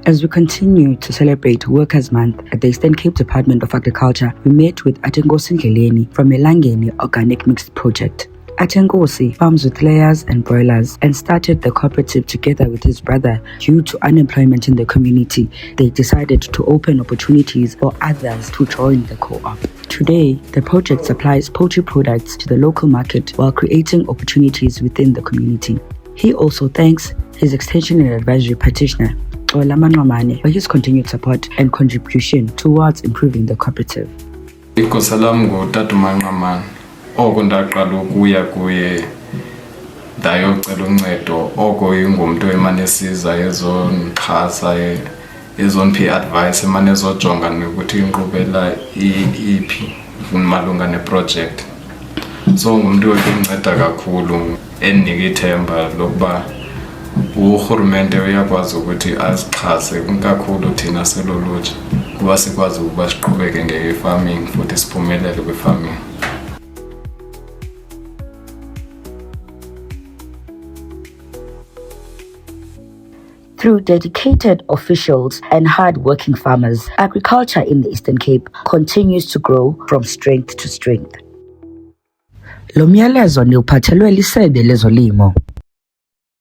As we continue to celebrate Workers' Month at the Eastern Cape Department of Agriculture, we met with Atenkosi Ndleleni from Elangeni Organic Mixed Project. Atenkosi farms with layers and broilers and started the cooperative together with his brother. Due to unemployment in the community, they decided to open opportunities for others to join the co-op. Today, the project supplies poultry products to the local market while creating opportunities within the community. He also thanks his extension and advisory practitioner, Ola Manqamane, for his continued support and contribution towards improving the cooperative. Oko ndaqala ukuya kuye ndayocela uncedo oko ingumntu emane esiza ezondixhasa ezondipha advice emane ezojonga nokuthi inkqubela iphi malunga neproject. So ngumntu okundinceda kakhulu endinika ithemba lokuba urhulumente uyakwazi ukuthi asixhase kakhulu thina selolutsha kuba sikwazi ukuba siqhubeke nge-farming futhi siphumelele kwi-farming. Through dedicated officials and hard-working farmers, agriculture in the Eastern Cape continues to grow from strength to strength. Lo myalezo niwuphathelwe liSebe lezoLimo.